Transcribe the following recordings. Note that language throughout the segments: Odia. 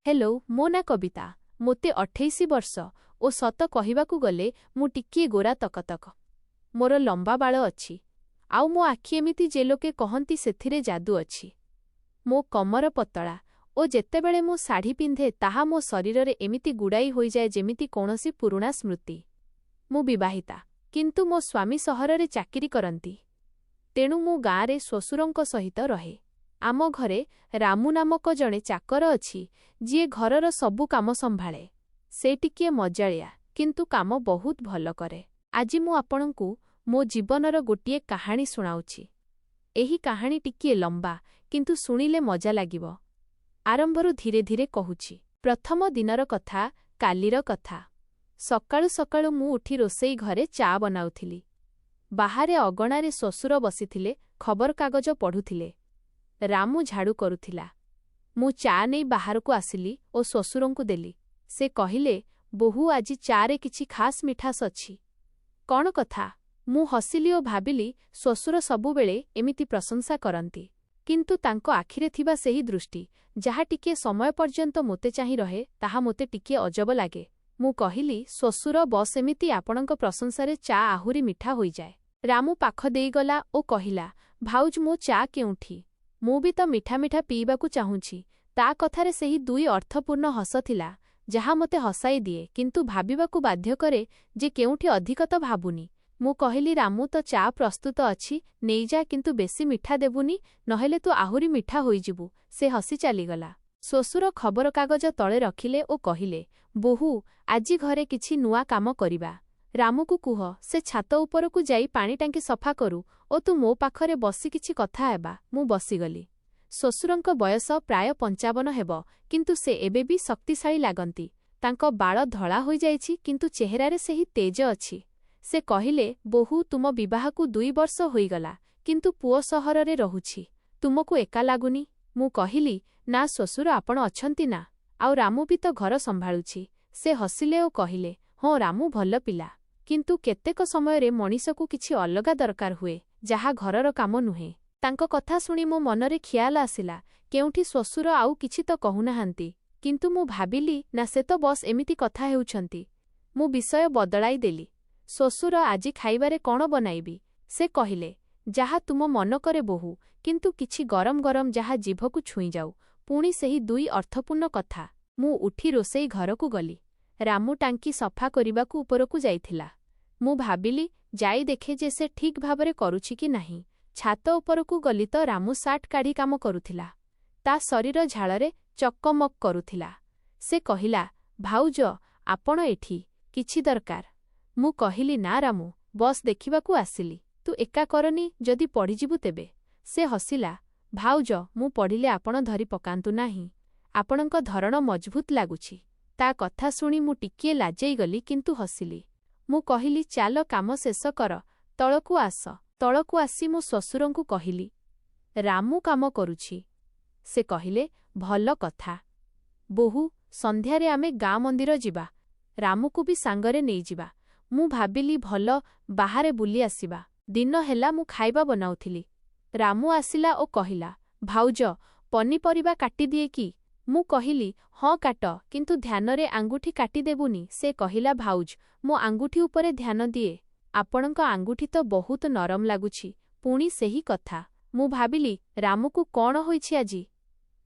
हेलो मो ना कविता मोते 28 वर्ष ओ सत कहिबाकू गले मु टिकिए गोरा तकतक मोर लंबा बाळ अछि आउ मो आखि एमिति जे लोके कहंती सेथिरे जादू अछि मो कमर पतळा ओ जेतेबेले मु साड़ी पिंधे ताहा मो शरीररे एमिति गुड़ाई होई जाए जेमिति कोनोसी पुरुणा स्मृति मु विवाहिता किंतु मो स्वामी सहररे चाकिरी करंती तेणु मु गाँरे श्वशुरंक सहित रहे आम घरे रामू नामक जणे चाकर अछि जिए घरर सबु काम संभाळे से टिकिए मजालिया किंतु काम बहुत भल करे। आजि मु आपणंकु मो जीवनर गोटिए कहानी सुनाउछि। एही कहानी टिकिए लंबा किंतु सुनिले मजा लागिबो। आरंभरु धीरे धीरे कहुछि। प्रथम दिनर कथा कालीर कथा। सकाळु सकाळु मु उठी रोसेई घरे चा बनाउथिली। बाहारे अगणारे श्वशुर बसिथिले खबर कागज पढुथिले। रामू झाड़ू करुथिला। मु चा नहीं बाहर को आसिली ओ श्वशुरंकु देली। से कहिले बोहू आजि चारे किछि खास मिठास अछि कौन कथा। मु हसिली ओ भाबिली श्वशुर सबुबेले एमिति प्रशंसा करंती किंतु तांको आखिरे थिबा सेही दृष्टि जहा टिके समय पर्यंत मोते चाहि रहे ताहा मोते टिके अजब लागे। मु कहिली श्वशुर बस एमिति आपणंक प्रशंसारे चा आहुरी मिठा होई जाए। रामू पाख देई गला ओ कहिला भाउज मो चा केउठी मु भी तो मिठा मिठा पीबाकू चाहूँछि। ता कथारे सेही दुई अर्थपूर्ण हस थिला जहा मते हसाई दिए किंतु भाबिबाकू बाध्य करे जे केउठी अधिक तो भाबुनी। मु कहिली रामू तो चा प्रस्तुत अछि नेई जा किंतु बेसी मिठा देबुनी नहेले तू आहुरी मिठा होई जिबु। से हसी चालीगला। श्वशुर खबर कागज तले रखिले ओ कहिले बोहू आजि घरे किछि नुआ काम करिबा। रामू को कुह से छात उपरकू जाई पानी टांकी सफा करू ओ तू मो पाखरे बसी किछि कथा हेबा। मु बसीगली। श्वशुरंक बयस प्राय 55 हेब किंतु से एबे भी शक्तिशाली लागंती। तांको बाळ धळा होई जाइछि किंतु चेहरारे सेही तेज अछि। से कहिले बोहू तुम विवाहकू 2 वर्ष होईगला किंतु पुओ सहररे रहुछि तुमको एका लागुनी। मु कहिली ना श्वशुर आपण अछंती ना आउ रामू भी तो घर संभाळुछि। से हसिले ओ कहिले हाँ रामू भल पिला किंतु केतेक समयरे मनीषकू किछि अलगा दरकार हुए जहा घरर काम नुहे। तांको कथा सुनी मो मनरे ख्याल आसिला केउठी श्वशुर आउ किछि तो कहुनाहांती किंतु मु भाबिली ना से तो बस एमिति कथा हेउछंती। मु विषय बदलाई देली। श्वशुर आजि खाइबारे कोन बनाइबी। से कहिले जहा तुम मन करे बोहू किंतु किछि गरम गरम जहा जीभकू छुई जाऊ। पुणी सेही 2 अर्थपूर्ण कथा। मु उठी रोसेई घरकू गली। रामू टांकी सफा करिबाकू उपरकू जाइथिला। मु भाबिली जाई देखे जे से ठीक भाबरे करूछि कि नाही। छात उपरकू गली तो रामू साट काढ़ी काम करुथिला। ता शरीर झाଳରେ चकमक करुथिला। से कहिला भाउज आपण एठी किछि दरकार। मु कहिली ना रामू बस देखिबाकू आसिली तू एका करनी जदि पढ़िजिबु तेबे। से हसिला भाउज मु पढ़िले आपण धरी पकांतु नाही आपणंक धरण मजबूत लागुछि। ता कथा शुणी मु टिकिए लाजेई गली किंतु हसिली। मु कहिली चाल काम शेष कर तळकू आस। तळकू आसी मु श्वशुरंकू कहिली रामू काम करुछि। से कहिले भल कथा बोहू संध्यारे आमे गाँ मंदिर जिबा रामूकू भी सांगरे नेई जिबा। मु भाबिली भल बाहारे बुली आसिबा। दिन हेला मु खाइबा बनाउथिली। रामू आसिला ओ कहिला भाउज पनीपरिबा काटी दिए कि। मु कहिली हाँ काट किंतु ध्यानरे आंगुठी काटी देबुनी। से कहिला भाउज मो आंगुठी उपरे ध्यान दिए आपणंक आंगुठी तो बहुत नरम लागुछि। पुणी सेही कथा। मु भाबिली रामूकू कौन होइछि आजि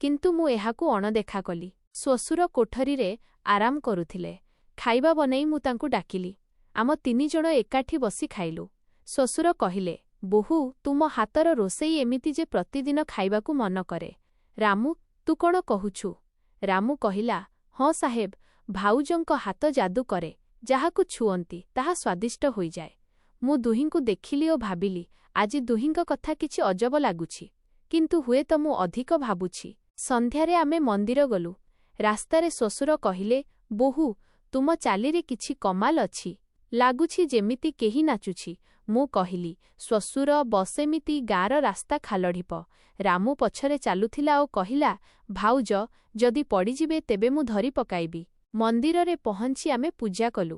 किंतु मु एहाकू अणदेखा कली। श्वशुर कोठरीरे आराम करुथिले। खाइबा बनाई मु तांकू डाकिली। आम 3 जण एकाठी बसी खाइलु। श्वशुर कहिले बोहू तुम हातर रोसेई एमिति जे प्रतिदिन खाइबाकू मन करे। रामू तू कौन कहुछु। रामू कहिला हाँ साहेब भाउजंक हाथ जादू करे जाहाकू छुअंती ताहा स्वादिष्ट होई जाए। मु दुहिंकू देखिली ओ भाबिली आजि दुहिंक कथा किछि अजब लागुछि किंतु हुए तो मु अधिक भाबुछि। संध्यारे आमे मंदिर गलु। रास्तारे श्वशुर कहिले बोहू तुम चालीरे किछि कमाल अछि लागुछि जेमिति केही नाचुछि। मु कहिली श्वशुर बस एमिति गाँर रास्ता खालढिप। रामू पछरे चालुथिला ओ कहिला भाउज जदि पड़िजिबे तेबे मु धरी पकाइबी। मंदिररे पहुंची आमे पूजा कलु।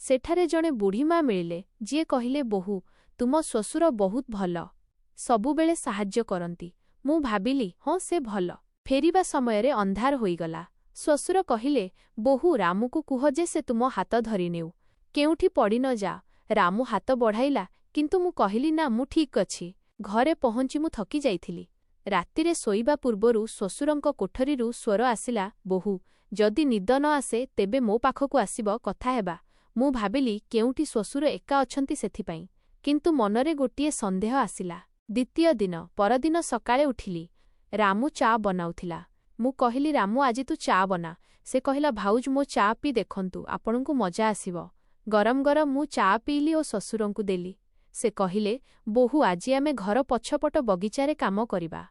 सेठारे जणे बुढ़ी माँ मिलिले जिए कहिले बोहू तुम श्वशुर बहुत भल सबुबेले साहाଯ୍ୟ करंती। मु भाबिली हाँ से भल। फेरिबा समयरे अंधार होईगला। ଶ୍ୱଶୁର କହିଲେ, ବୋହୂ ରାମୁକୁ କୁହ ଯେ ସେ ତୁମ ହାତ ଧରିନେଉ। କେଉଁଠି ପଡ଼ି ନ ଯା। ରାମୁ ହାତ ବଢ଼ାଇଲା, କିନ୍ତୁ ମୁଁ କହିଲି ନା, ମୁଁ ଠିକ୍ ଅଛି। ଘରେ ପହଞ୍ଚି ମୁଁ ଥକି ଯାଇଥିଲି। ରାତିରେ ଶୋଇବା ପୂର୍ବରୁ ଶ୍ୱଶୁରଙ୍କ କୋଠରୀରୁ ସ୍ୱର ଆସିଲା, ବୋହୂ, ଯଦି ନିଦ ନ ଆସେ ତେବେ ମୋ ପାଖକୁ ଆସିବ, କଥା ହେବା। ମୁଁ ଭାବିଲି କେଉଁଠି ଶ୍ୱଶୁର ଏକା ଅଛନ୍ତି ସେଥିପାଇଁ। କିନ୍ତୁ ମନରେ ଗୋଟିଏ ସନ୍ଦେହ ଆସିଲା। ଦ୍ୱିତୀୟ ଦିନ, ପରଦିନ ସକାଳେ ଉଠିଲି। ରାମୁ ଚା ବନାଉଥିଲା। ମୁଁ କହିଲି, ରାମୁ ଆଜି ତୁ ଚା ବନା। ସେ କହିଲା, ଭାଉଜ ମୋ ଚା ପିଇ ଦେଖନ୍ତୁ, ଆପଣଙ୍କୁ ମଜା ଆସିବ। ଗରମ ଗରମ ମୁଁ ଚା ପିଇଲି ଓ ଶ୍ୱଶୁରଙ୍କୁ ଦେଲି। ସେ କହିଲେ, ବୋହୂ ଆଜି ଆମେ ଘର ପଛପଟ ବଗିଚାରେ କାମ କରିବା।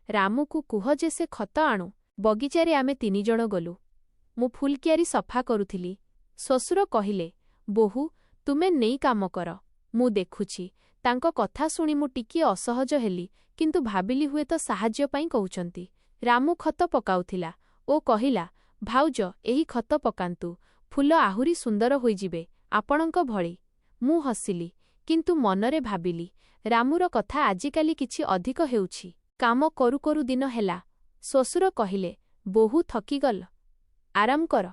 ରାମୁକୁ କୁହ ଯେ ସେ ଖତ ଆଣୁ। ବଗିଚାରେ ଆମେ ତିନିଜଣ ଗଲୁ। ମୁଁ ଫୁଲକିଆରି ସଫା କରୁଥିଲି। ଶ୍ୱଶୁର କହିଲେ, ବୋହୂ ତୁମେ ନେଇ କାମ କର, ମୁଁ ଦେଖୁଛି। ତାଙ୍କ କଥା ଶୁଣି ମୁଁ ଟିକିଏ ଅସହଜ ହେଲି, କିନ୍ତୁ ଭାବିଲି ହୁଏତ ସାହାଯ୍ୟ ପାଇଁ କହୁଛନ୍ତି। ରାମୁ ଖତ ପକାଉଥିଲା ଓ କହିଲା, ଭାଉଜ ଏହି ଖତ ପକାନ୍ତୁ, ଫୁଲ ଆହୁରି ସୁନ୍ଦର ହୋଇଯିବେ ଆପଣଙ୍କ ଭଳି। ମୁଁ ହସିଲି, କିନ୍ତୁ ମନରେ ଭାବିଲି, ରାମୁର କଥା ଆଜିକାଲି କିଛି ଅଧିକ ହେଉଛି। କାମ କରୁ କରୁ ଦିନ ହେଲା। ଶ୍ୱଶୁର କହିଲେ, ବୋହୂ ଥକିଗଲ, ଆରାମ କର।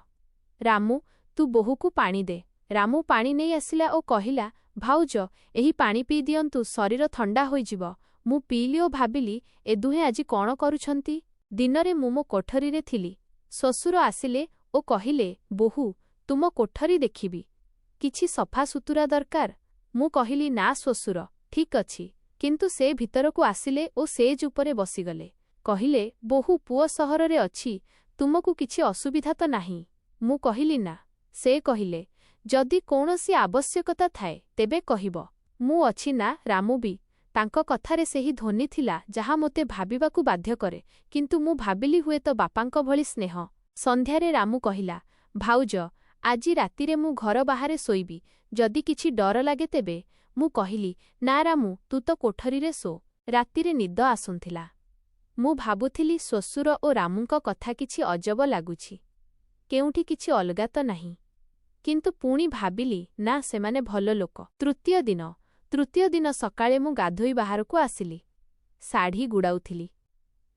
ରାମୁ, ତୁ ବୋହୂକୁ ପାଣି ଦେ। ରାମୁ ପାଣି ନେଇ ଆସିଲା ଓ କହିଲା, ଭାଉଜ ଏହି ପାଣି ପିଇ ଦିଅନ୍ତୁ, ଶରୀର ଥଣ୍ଡା ହୋଇଯିବ। ମୁଁ ପିଇଲି ଓ ଭାବିଲି, ଏ ଦୁହେଁ ଆଜି କ'ଣ କରୁଛନ୍ତି। ଦିନରେ ମୁଁ ମୋ କୋଠରୀରେ ଥିଲି। ଶ୍ୱଶୁର ଆସିଲେ ଓ କହିଲେ, ବୋହୂ ତୁମ କୋଠରୀ ଦେଖିବି। କିଛି ସଫାସୁତୁରା ଦରକାର। ମୁଁ କହିଲି, ନା ଶ୍ୱଶୁର, ଠିକ୍ ଅଛି। କିନ୍ତୁ ସେ ଭିତରକୁ ଆସିଲେ ଓ ସେଜ୍ ଉପରେ ବସିଗଲେ। କହିଲେ, ବୋହୂ ପୁଅ ସହରରେ ଅଛି, ତୁମକୁ କିଛି ଅସୁବିଧା ତ ନାହିଁ। ମୁଁ କହିଲି, ନା। ସେ କହିଲେ, ଯଦି କୌଣସି ଆବଶ୍ୟକତା ଥାଏ ତେବେ କହିବ। ମୁଁ ଅଛି ନା। ରାମୁ ବି। ତାଙ୍କ କଥାରେ ସେହି ଧ୍ୱନି ଥିଲା ଯାହା ମୋତେ ଭାବିବାକୁ ବାଧ୍ୟ କରେ, କିନ୍ତୁ ମୁଁ ଭାବିଲି ହୁଏତ ବାପାଙ୍କ ଭଳି ସ୍ନେହ। ସନ୍ଧ୍ୟାରେ ରାମୁ କହିଲା, ଭାଉଜ ଆଜି ରାତିରେ ମୁଁ ଘର ବାହାରେ ଶୋଇବି, ଯଦି କିଛି ଡର ଲାଗେ ତେବେ। ମୁଁ କହିଲି, ନା ରାମୁ, ତୁ ତ କୋଠରୀରେ ଶୋ। ରାତିରେ ନିଦ ଆସୁଥିଲା। ମୁଁ ଭାବୁଥିଲି ଶ୍ୱଶୁର ଓ ରାମୁଙ୍କ କଥା କିଛି ଅଜବ ଲାଗୁଛି। କେଉଁଠି କିଛି ଅଲଗା ତ ନାହିଁ। କିନ୍ତୁ ପୁଣି ଭାବିଲି, ନା ସେମାନେ ଭଲ ଲୋକ। ତୃତୀୟ ଦିନ ସକାଳେ ମୁଁ ଗାଧୋଇ ବାହାରକୁ ଆସିଲି। ଶାଢ଼ୀ ଗୁଡ଼ାଉଥିଲି।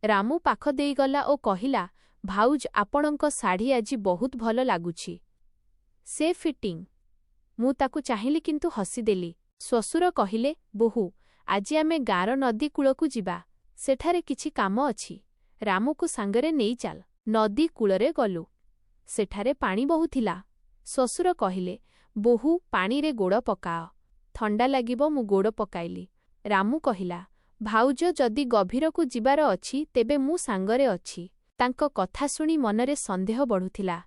ରାମୁ ପାଖ ଦେଇଗଲା ଓ କହିଲା, ଭାଉଜ ଆପଣଙ୍କ ଶାଢ଼ୀ ଆଜି ବହୁତ ଭଲ ଲାଗୁଛି। ସେ ଫିଟିଂ। ମୁଁ ତାକୁ ଚାହିଁଲି କିନ୍ତୁ ହସିଦେଲି। ଶ୍ୱଶୁର କହିଲେ, ବୋହୂ ଆଜି ଆମେ ଗାଁର ନଦୀ କୂଳକୁ ଯିବା। ସେଠାରେ କିଛି କାମ ଅଛି। ରାମୁକୁ ସାଙ୍ଗରେ ନେଇ ଚାଲ। ନଦୀ କୂଳରେ ଗଲୁ। ସେଠାରେ ପାଣି ବହୁଥିଲା। ଶ୍ୱଶୁର କହିଲେ, ବୋହୂ ପାଣିରେ ଗୋଡ଼ ପକାଅ, ଥଣ୍ଡା ଲାଗିବ। ମୁଁ ଗୋଡ଼ ପକାଇଲି। ରାମୁ କହିଲା, ଭାଉଜ ଯଦି ଗଭୀରକୁ ଯିବାର ଅଛି ତେବେ ମୁଁ ସାଙ୍ଗରେ ଅଛି। ତାଙ୍କ କଥା ଶୁଣି ମନରେ ସନ୍ଦେହ ବଢ଼ୁଥିଲା।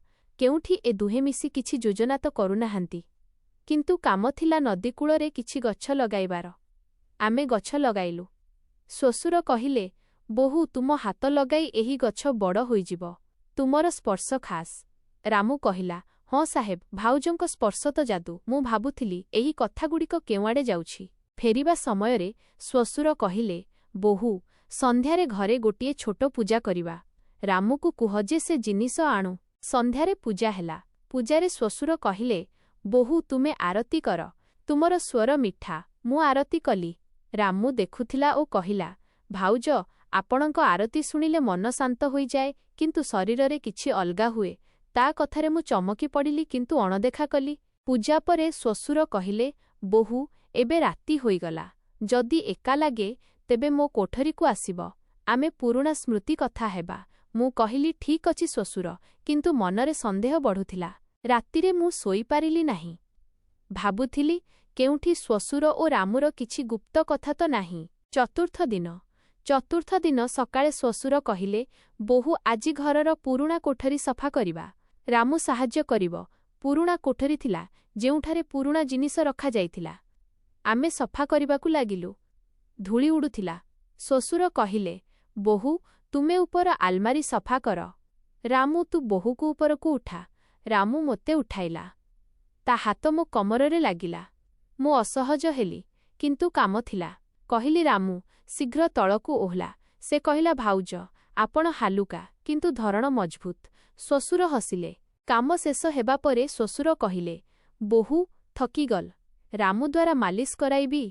କେଉଁଠି ଏ ଦୁହେଁ ମିଶି କିଛି ଯୋଜନା ତ କରୁନାହାନ୍ତି। କିନ୍ତୁ କାମ ଥିଲା ନଦୀକୂଳରେ କିଛି ଗଛ ଲଗାଇବାର। ଆମେ ଗଛ ଲଗାଇଲୁ। ଶ୍ୱଶୁର କହିଲେ, ବୋହୂ ତୁମ ହାତ ଲଗାଇ ଏହି ଗଛ ବଡ଼ ହୋଇଯିବ। ତୁମର ସ୍ପର୍ଶ ଖାସ୍। ରାମୁ କହିଲା, ହଁ ସାହେବ, ଭାଉଜଙ୍କ ସ୍ପର୍ଶ ତ ଯାଦୁ। ମୁଁ ଭାବୁଥିଲି ଏହି କଥାଗୁଡ଼ିକ କେଉଁଆଡ଼େ ଯାଉଛି। ଫେରିବା ସମୟରେ ଶ୍ୱଶୁର କହିଲେ, ବୋହୂ ସନ୍ଧ୍ୟାରେ ଘରେ ଗୋଟିଏ ଛୋଟ ପୂଜା କରିବା। ରାମୁକୁ କୁହ ଯେ ସେ ଜିନିଷ ଆଣୁ। ସନ୍ଧ୍ୟାରେ ପୂଜା ହେଲା। ପୂଜାରେ ଶ୍ୱଶୁର କହିଲେ, ବୋହୂ ତୁମେ ଆରତି କର। ତୁମର ସ୍ୱର ମିଠା। ମୁଁ ଆରତି କଲି। ରାମୁ ଦେଖୁଥିଲା ଓ କହିଲା, ଭାଉଜ ଆପଣଙ୍କ ଆରତି ଶୁଣିଲେ ମନ ଶାନ୍ତ ହୋଇଯାଏ, କିନ୍ତୁ ଶରୀରରେ କିଛି ଅଲଗା ହୁଏ। ତା କଥାରେ ମୁଁ ଚମକି ପଡ଼ିଲି, କିନ୍ତୁ ଅଣଦେଖା କଲି। ପୂଜା ପରେ ଶ୍ୱଶୁର କହିଲେ, ବୋହୂ ଏବେ ରାତି ହୋଇଗଲା। ଯଦି ଏକା ଲାଗେ ତେବେ ମୋ କୋଠରୀକୁ ଆସିବ। ଆମେ ପୁରୁଣା ସ୍ମୃତି କଥା ହେବା। ମୁଁ କହିଲି, ଠିକ୍ ଅଛି ଶ୍ୱଶୁର, କିନ୍ତୁ ମନରେ ସନ୍ଦେହ ବଢ଼ୁଥିଲା। ରାତିରେ ମୁଁ ଶୋଇପାରିଲି ନାହିଁ। ଭାବୁଥିଲି କେଉଁଠି ଶ୍ୱଶୁର ଓ ରାମୁର କିଛି ଗୁପ୍ତ କଥା ତ ନାହିଁ। ଚତୁର୍ଥ ଦିନ ସକାଳେ ଶ୍ୱଶୁର କହିଲେ, ବୋହୂ ଆଜି ଘରର ପୁରୁଣା କୋଠରୀ ସଫା କରିବା। ରାମୁ ସାହାଯ୍ୟ କରିବ। ପୁରୁଣା କୋଠରୀ ଥିଲା ଯେଉଁଠାରେ ପୁରୁଣା ଜିନିଷ ରଖାଯାଇଥିଲା। ଆମେ ସଫା କରିବାକୁ ଲାଗିଲୁ। ଧୂଳି ଉଡ଼ୁଥିଲା। ଶ୍ୱଶୁର କହିଲେ, ବୋହୂ ତୁମେ ଉପର ଆଲମାରୀ ସଫା କର। ରାମୁ ତୁ ବୋହୂକୁ ଉପରକୁ ଉଠା। ରାମୁ ମୋତେ ଉଠାଇଲା। ତା ହାତ ମୋ କମରରେ ଲାଗିଲା। ମୁଁ ଅସହଜ ହେଲି, କିନ୍ତୁ କାମ ଥିଲା। କହିଲି, ରାମୁ ଶୀଘ୍ର ତଳକୁ ଓହ୍ଲା। ସେ କହିଲା, ଭାଉଜ ଆପଣ ହାଲୁକା, କିନ୍ତୁ ଧରଣ ମଜଭୁତ। ଶ୍ୱଶୁର ହସିଲେ। କାମ ଶେଷ ହେବା ପରେ ଶ୍ୱଶୁର କହିଲେ, ବୋହୂ ଥକିଗଲ, ରାମୁ ଦ୍ୱାରା ମାଲିସ କରାଇବି।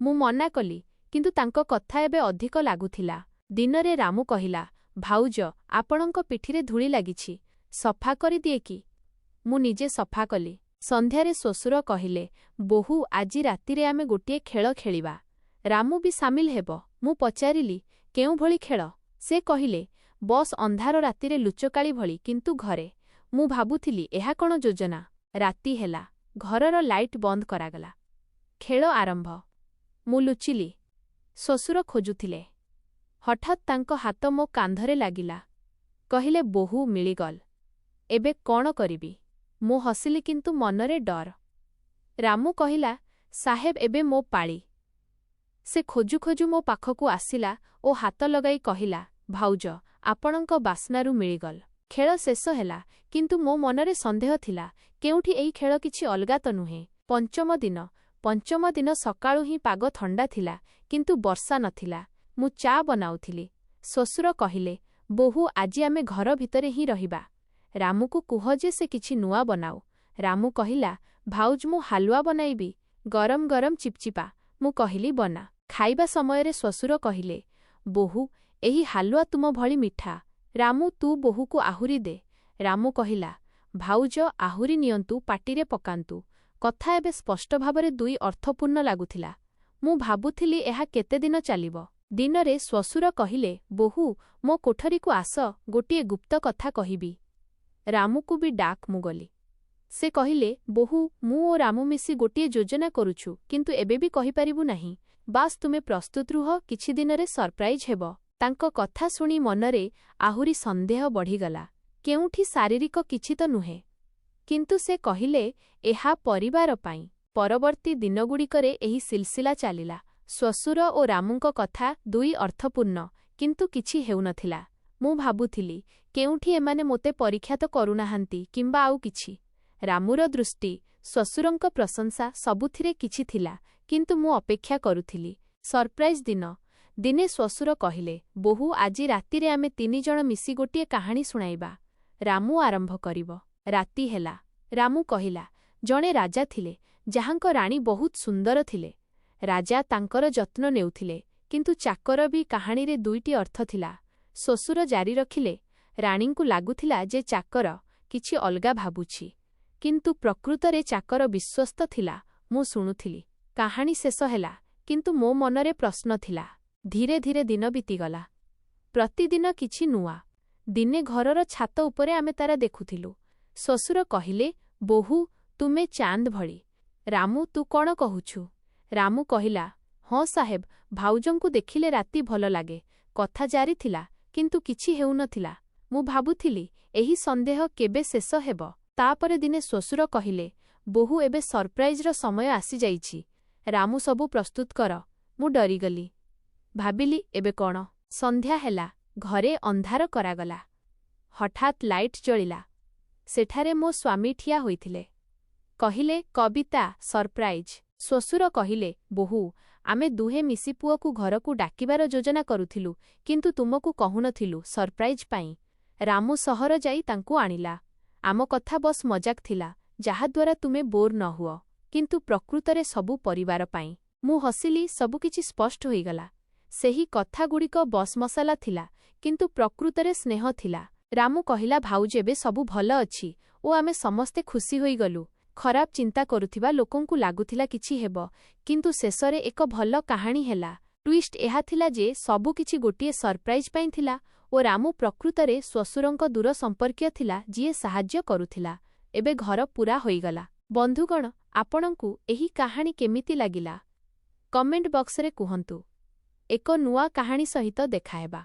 ମୁଁ ମନା କଲି, କିନ୍ତୁ ତାଙ୍କ କଥା ଏବେ ଅଧିକ ଲାଗୁଥିଲା। ଦିନରେ ରାମୁ କହିଲା, ଭାଉଜ ଆପଣଙ୍କ ପିଠିରେ ଧୂଳି ଲାଗିଛି। ସଫା କରିଦିଏ କି? ମୁଁ ନିଜେ ସଫା କଲି। ସନ୍ଧ୍ୟାରେ ଶ୍ୱଶୁର କହିଲେ, ବୋହୂ ଆଜି ରାତିରେ ଆମେ ଗୋଟିଏ ଖେଳ ଖେଳିବା। ରାମୁ ବି ସାମିଲ ହେବ। ମୁଁ ପଚାରିଲି, କେଉଁଭଳି ଖେଳ? ସେ କହିଲେ, ବସ୍ ଅନ୍ଧାର ରାତିରେ ଲୁଚକାଳି ଭଳି, କିନ୍ତୁ ଘରେ। ମୁଁ ଭାବୁଥିଲି ଏହା କ'ଣ ଯୋଜନା? ରାତି ହେଲା। ଘରର ଲାଇଟ୍ ବନ୍ଦ କରାଗଲା। ଖେଳ ଆରମ୍ଭ। ମୁଁ ଲୁଚିଲି। ଶ୍ୱଶୁର ଖୋଜୁଥିଲେ। ହଠାତ୍ ତାଙ୍କ ହାତ ମୋ କାନ୍ଧରେ ଲାଗିଲା। କହିଲେ, ବୋହୂ ମିଳିଗଲ। ଏବେ କ'ଣ କରିବି? ମୁଁ ହସିଲି, କିନ୍ତୁ ମନରେ ଡର। ରାମୁ କହିଲା, ସାହେବ ଏବେ ମୋ ପାଳି। ସେ ଖୋଜୁ ଖୋଜୁ ମୋ ପାଖକୁ ଆସିଲା ଓ ହାତ ଲଗାଇ କହିଲା, ଭାଉଜ, ଆପଣଙ୍କ ବାସ୍ନାରୁ ମିଳିଗଲ। ଖେଳ ଶେଷ ହେଲା, କିନ୍ତୁ ମୋ ମନରେ ସନ୍ଦେହ ଥିଲା, କେଉଁଠି ଏଇ ଖେଳ କିଛି ଅଲଗା ତ ନୁହେଁ। ପଞ୍ଚମ ଦିନ ସକାଳୁ ହିଁ ପାଗ ଥଣ୍ଡା ଥିଲା, କିନ୍ତୁ ବର୍ଷା ନଥିଲା। ମୁଁ ଚା ବନାଉଥିଲି। ଶ୍ୱଶୁର କହିଲେ, ବୋହୂ ଆଜି ଆମେ ଘର ଭିତରେ ହିଁ ରହିବା। ରାମୁକୁ କୁହ ଯେ ସେ କିଛି ନୂଆ ବନାଉ। ରାମୁ କହିଲା, ଭାଉଜ ମୁଁ ହାଲୁଆ ବନାଇବି, ଗରମ ଗରମ ଚିପଚିପା। ମୁଁ କହିଲି, ବନା। ଖାଇବା ସମୟରେ ଶ୍ୱଶୁର କହିଲେ, ବୋହୂ ଏହି ହାଲୁଆ ତୁମ ଭଳି ମିଠା। ରାମୁ ତୁ ବୋହୂକୁ ଆହୁରି ଦେ। ରାମୁ କହିଲା, ଭାଉଜ ଆହୁରି ନିଅନ୍ତୁ, ପାଟିରେ ପକାନ୍ତୁ। କଥା ଏବେ ସ୍ପଷ୍ଟ ଭାବରେ ଦୁଇ ଅର୍ଥପୂର୍ଣ୍ଣ ଲାଗୁଥିଲା। ମୁଁ ଭାବୁଥିଲି ଏହା କେତେଦିନ ଚାଲିବ। ଦିନରେ ଶ୍ୱଶୁର କହିଲେ, ବୋହୂ ମୋ କୋଠରୀକୁ ଆସ, ଗୋଟିଏ ଗୁପ୍ତ କଥା କହିବି। ରାମୁକୁ ବି ଡାକ। ମୁଁ ଗଲି। ସେ କହିଲେ, ବୋହୂ ମୁଁ ଓ ରାମୁ ମିଶି ଗୋଟିଏ ଯୋଜନା କରୁଛୁ, କିନ୍ତୁ ଏବେ ବି କହିପାରିବୁ ନାହିଁ। ବାସ୍ ତୁମେ ପ୍ରସ୍ତୁତ ରୁହ, କିଛି ଦିନରେ ସରପ୍ରାଇଜ୍ ହେବ। ତାଙ୍କ କଥା ଶୁଣି ମନରେ ଆହୁରି ସନ୍ଦେହ ବଢ଼ିଗଲା। କେଉଁଠି ଶାରୀରିକ କିଛି ତ ନୁହେଁ। କିନ୍ତୁ ସେ କହିଲେ, ଏହା ପରିବାର ପାଇଁ। ପରବର୍ତ୍ତୀ ଦିନଗୁଡ଼ିକରେ ଏହି ସିଲସିଲା ଚାଲିଲା। ଶ୍ୱଶୁର ଓ ରାମୁଙ୍କ କଥା ଦୁଇ ଅର୍ଥପୂର୍ଣ୍ଣ, କିନ୍ତୁ କିଛି ହେଉନଥିଲା। ମୁଁ ଭାବୁଥିଲି, କେଉଁଠି ଏମାନେ ମୋତେ ପରୀକ୍ଷା ତ କରୁନାହାନ୍ତି, କିମ୍ବା ଆଉ କିଛି। ରାମୁର ଦୃଷ୍ଟି, ଶ୍ୱଶୁରଙ୍କ ପ୍ରଶଂସା, ସବୁଥିରେ କିଛି ଥିଲା, କିନ୍ତୁ ମୁଁ ଅପେକ୍ଷା କରୁଥିଲି। ସରପ୍ରାଇଜ୍ ଦିନ। ଦିନେ ଶ୍ୱଶୁର କହିଲେ, ବୋହୂ ଆଜି ରାତିରେ ଆମେ ତିନିଜଣ ମିଶି ଗୋଟିଏ କାହାଣୀ ଶୁଣାଇବା। ରାମୁ ଆରମ୍ଭ କରିବ। ରାତି ହେଲା। ରାମୁ କହିଲା, ଜଣେ ରାଜା ଥିଲେ, ଯାହାଙ୍କ ରାଣୀ ବହୁତ ସୁନ୍ଦର ଥିଲେ। ରାଜା ତାଙ୍କର ଯତ୍ନ ନେଉଥିଲେ, କିନ୍ତୁ ଚାକର ବି। କାହାଣୀରେ ଦୁଇଟି ଅର୍ଥ ଥିଲା। ଶ୍ୱଶୁର ଜାରି ରଖିଲେ, ରାଣୀଙ୍କୁ ଲାଗୁଥିଲା ଯେ ଚାକର କିଛି ଅଲଗା ଭାବୁଛି, କିନ୍ତୁ ପ୍ରକୃତରେ ଚାକର ବିଶ୍ୱସ୍ତ ଥିଲା। ମୁଁ ଶୁଣୁଥିଲି। କାହାଣୀ ଶେଷ ହେଲା, କିନ୍ତୁ ମୋ ମନରେ ପ୍ରଶ୍ନ ଥିଲା। ଧୀରେ ଧୀରେ ଦିନ ବିତିଗଲା। ପ୍ରତିଦିନ କିଛି ନୂଆ। ଦିନେ ଘରର ଛାତ ଉପରେ ଆମେ ତାରା ଦେଖୁଥିଲୁ। ଶ୍ୱଶୁର କହିଲେ, ବୋହୂ ତୁମେ ଚାନ୍ଦ ଭଳି। ରାମୁ ତୁ କ'ଣ କହୁଛୁ? ରାମୁ କହିଲା, ହଁ ସାହେବ, ଭାଉଜଙ୍କୁ ଦେଖିଲେ ରାତି ଭଲ ଲାଗେ। କଥା ଜାରି ଥିଲା, କିନ୍ତୁ କିଛି ହେଉନଥିଲା। ମୁଁ ଭାବୁଥିଲି, ଏହି ସନ୍ଦେହ କେବେ ଶେଷ ହେବ। ତାପରେ ଦିନେ ଶ୍ୱଶୁର କହିଲେ, ବୋହୂ ଏବେ ସରପ୍ରାଇଜ୍ର ସମୟ ଆସିଯାଇଛି। ରାମୁ ସବୁ ପ୍ରସ୍ତୁତ କର। ମୁଁ ଡରିଗଲି। ଭାବିଲି, ଏବେ କ'ଣ? ସନ୍ଧ୍ୟା ହେଲା। ଘରେ ଅନ୍ଧାର କରାଗଲା। ହଠାତ୍ ଲାଇଟ୍ ଜଳିଲା। ସେଠାରେ ମୋ ସ୍ୱାମୀ ଠିଆ ହୋଇଥିଲେ। କହିଲେ, କବିତା, ସରପ୍ରାଇଜ୍। ଶ୍ୱଶୁର କହିଲେ, ବୋହୂ ଆମେ ଦୁହେଁ ମିଶି ପୁଅକୁ ଘରକୁ ଡାକିବାର ଯୋଜନା କରୁଥିଲୁ, କିନ୍ତୁ ତୁମକୁ କହୁନଥିଲୁ, ସରପ୍ରାଇଜ୍ ପାଇଁ। ରାମୁ ସହର ଯାଇ ତାଙ୍କୁ ଆଣିଲା। ଆମ କଥା ବସ୍ ମଜାକ ଥିଲା, ଯାହାଦ୍ୱାରା ତୁମେ ବୋର୍ ନ ହୁଅ, କିନ୍ତୁ ପ୍ରକୃତରେ ସବୁ ପରିବାର ପାଇଁ। ମୁଁ ହସିଲି। ସବୁକିଛି ସ୍ପଷ୍ଟ ହୋଇଗଲା। ସେହି କଥାଗୁଡ଼ିକ ବସ୍ ମସଲା ଥିଲା, କିନ୍ତୁ ପ୍ରକୃତରେ ସ୍ନେହ ଥିଲା। ରାମୁ କହିଲା, ଭାଉଜ ଏବେ ସବୁ ଭଲ ଅଛି ଓ ଆମେ ସମସ୍ତେ ଖୁସି ହୋଇଗଲୁ। ଖରାପ ଚିନ୍ତା କରୁଥିବା ଲୋକଙ୍କୁ ଲାଗୁଥିଲା କିଛି ହେବ, କିନ୍ତୁ ଶେଷରେ ଏକ ଭଲ କାହାଣୀ ହେଲା। ଟ୍ୱିଷ୍ଟ ଏହା ଥିଲା ଯେ ସବୁକିଛି ଗୋଟିଏ ସରପ୍ରାଇଜ୍ ପାଇଁ ଥିଲା ଓ ରାମୁ ପ୍ରକୃତରେ ଶ୍ୱଶୁରଙ୍କ ଦୂର ସମ୍ପର୍କୀୟ ଥିଲା, ଯିଏ ସାହାଯ୍ୟ କରୁଥିଲା। ଏବେ ଘର ପୂରା ହୋଇଗଲା। ବନ୍ଧୁଗଣ, ଆପଣଙ୍କୁ ଏହି କାହାଣୀ କେମିତି ଲାଗିଲା? କମେଣ୍ଟ ବକ୍ସରେ କୁହନ୍ତୁ। ଏକ ନୂଆ କାହାଣୀ ସହିତ ଦେଖାହେବା।